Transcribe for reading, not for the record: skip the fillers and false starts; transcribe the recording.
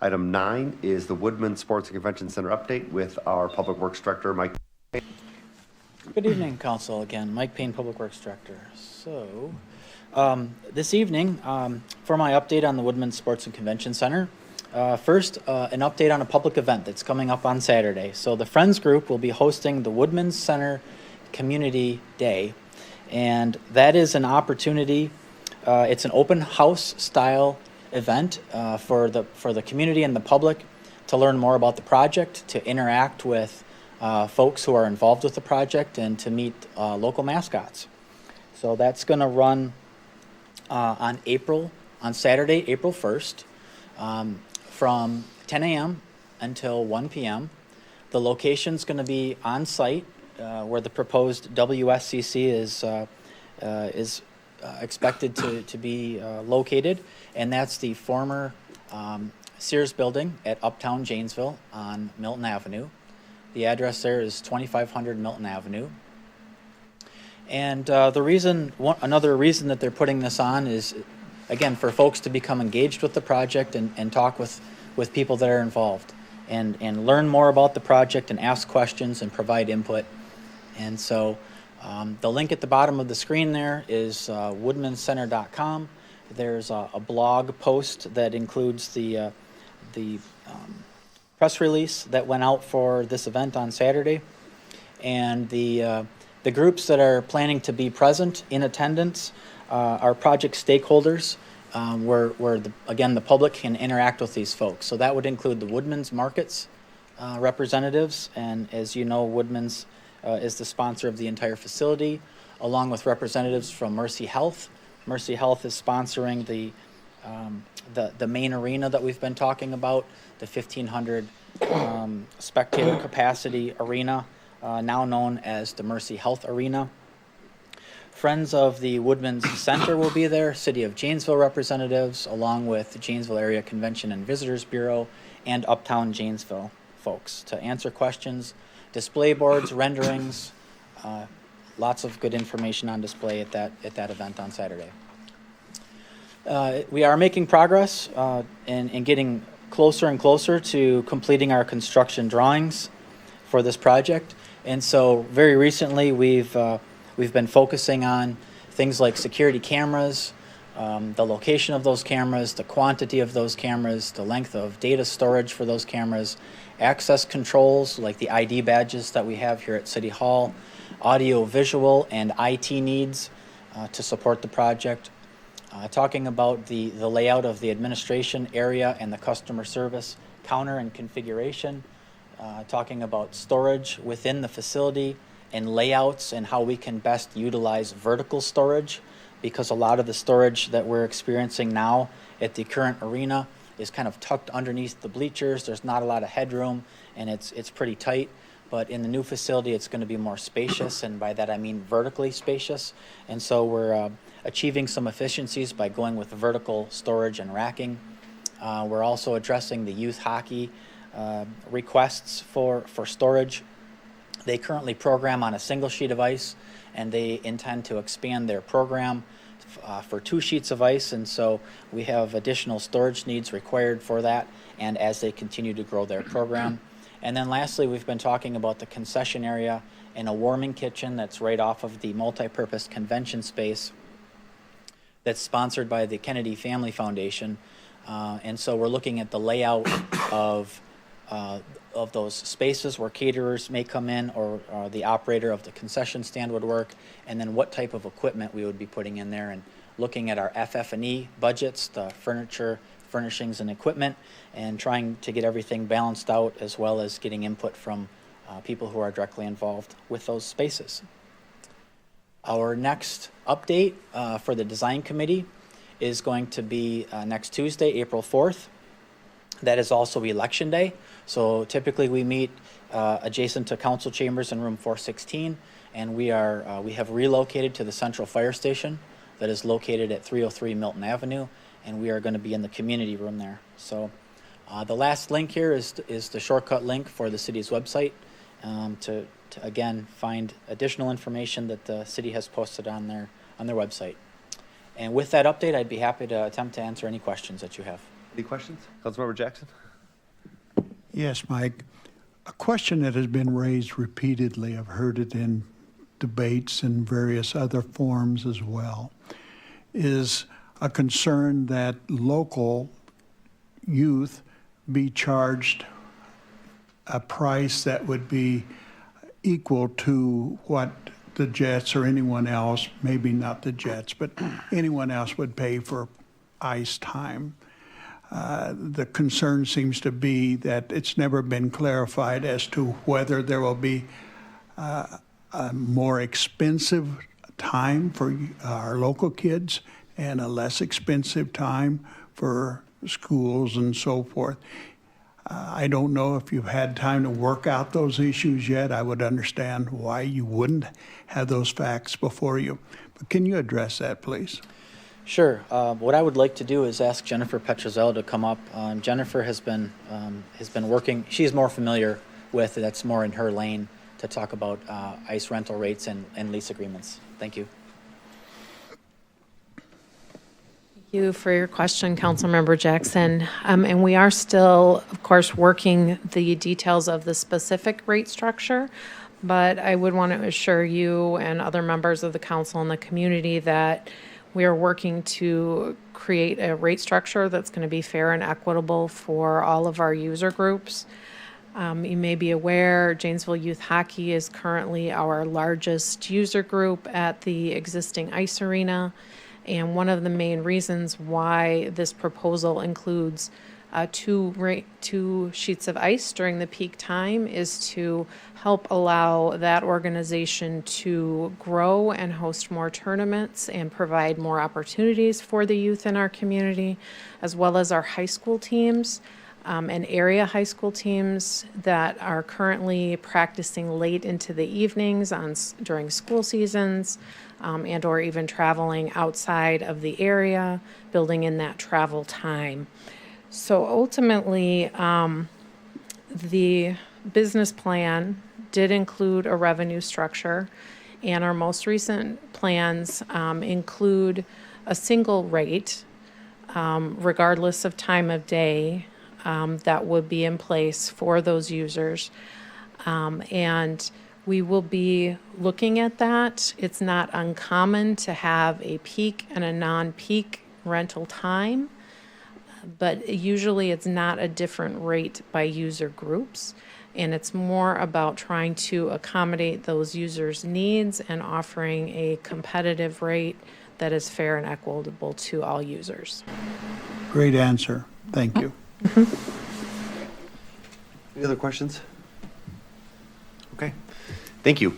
Item 9 is the Woodman Sports and Convention Center update with our Public Works Director, Mike. Good evening, Council. Again, Mike Payne, Public Works Director. So, this evening, for my update on the Woodman Sports and Convention Center, first, an update on a public event that's coming up on Saturday. So the Friends Group will be hosting the Woodman Center Community Day, and that is an opportunity. It's an open house style event for the community and the public to learn more about the project, to interact with folks who are involved with the project, and to meet local mascots. So that's going to run on Saturday, April 1st, from 10 a.m. until 1 p.m. The location's going to be on site where the proposed WSCC is expected to be located, and that's the former Sears building at Uptown Janesville on Milton Avenue. The address there is 2500 Milton Avenue. And another reason that they're putting this on is, again, for folks to become engaged with the project and talk with people that are involved and learn more about the project and ask questions and provide input. And so the link at the bottom of the screen there is woodmancenter.com. There's a blog post that includes the press release that went out for this event on Saturday, and the groups that are planning to be present in attendance are project stakeholders, where the public can interact with these folks. So that would include the Woodman's Markets representatives, and as you know, Woodman's is the sponsor of the entire facility, along with representatives from Mercy Health. Mercy Health is sponsoring the main arena that we've been talking about, the 1,500 spectator capacity arena, now known as the Mercy Health Arena. Friends of the Woodman's Center will be there, City of Janesville representatives, along with the Janesville Area Convention and Visitors Bureau and Uptown Janesville folks to answer questions, display boards, renderings, lots of good information on display at that event on Saturday. We are making progress in getting closer and closer to completing our construction drawings for this project. And so very recently we've been focusing on things like security cameras, the location of those cameras, the quantity of those cameras, the length of data storage for those cameras, access controls like the ID badges that we have here at City Hall, audio, visual, and IT needs to support the project. Talking about the layout of the administration area and the customer service counter and configuration, talking about storage within the facility and layouts and how we can best utilize vertical storage, because a lot of the storage that we're experiencing now at the current arena is kind of tucked underneath the bleachers. There's not a lot of headroom, and it's pretty tight. But in the new facility, it's going to be more spacious, and by that I mean vertically spacious. And so we're achieving some efficiencies by going with vertical storage and racking. We're also addressing the youth hockey requests for storage. They currently program on a single sheet of ice, and they intend to expand their program for 2 sheets of ice, and so we have additional storage needs required for that, and as they continue to grow their program. And then lastly, we've been talking about the concession area and a warming kitchen that's right off of the multi-purpose convention space that's sponsored by the Kennedy Family Foundation. And so we're looking at the layout of those spaces where caterers may come in, or the operator of the concession stand would work, and then what type of equipment we would be putting in there, and looking at our FF&E budgets, the furniture, furnishings, and equipment, and trying to get everything balanced out, as well as getting input from people who are directly involved with those spaces. Our next update for the design committee is going to be next Tuesday, April 4th. That is also Election Day. So typically we meet adjacent to council chambers in room 416, and we have relocated to the central fire station that is located at 303 Milton Avenue, and we are going to be in the community room there. So the last link here is the shortcut link for the city's website to again find additional information that the city has posted on their website. And with that update, I'd be happy to attempt to answer any questions that you have. Any questions? Councilmember Jackson? Yes, Mike. A question that has been raised repeatedly, I've heard it in debates and various other forums as well, is a concern that local youth be charged a price that would be equal to what the Jets or anyone else, maybe not the Jets, but anyone else would pay for ice time. The concern seems to be that it's never been clarified as to whether there will be a more expensive time for our local kids and a less expensive time for schools and so forth. I don't know if you've had time to work out those issues yet. I would understand why you wouldn't have those facts before you. But can you address that, please? Sure. What I would like to do is ask Jennifer Petrozello to come up. Jennifer has been working. She's more familiar with it. That's more in her lane to talk about ice rental rates and lease agreements. Thank you. Thank you for your question, Councilmember Jackson. And we are still, of course, working the details of the specific rate structure, but I would want to assure you and other members of the council and the community that we are working to create a rate structure that's going to be fair and equitable for all of our user groups. You may be aware, Janesville Youth Hockey is currently our largest user group at the existing ice arena. And one of the main reasons why this proposal includes two sheets of ice during the peak time is to help allow that organization to grow and host more tournaments and provide more opportunities for the youth in our community, as well as our high school teams and area high school teams that are currently practicing late into the evenings during school seasons. And or even traveling outside of the area, building in that travel time. So ultimately, the business plan did include a revenue structure, and our most recent plans include a single rate, regardless of time of day, that would be in place for those users. And we will be looking at that. It's not uncommon to have a peak and a non-peak rental time, but usually it's not a different rate by user groups. And it's more about trying to accommodate those users' needs and offering a competitive rate that is fair and equitable to all users. Great answer. Thank you. Any other questions? Okay. Thank you.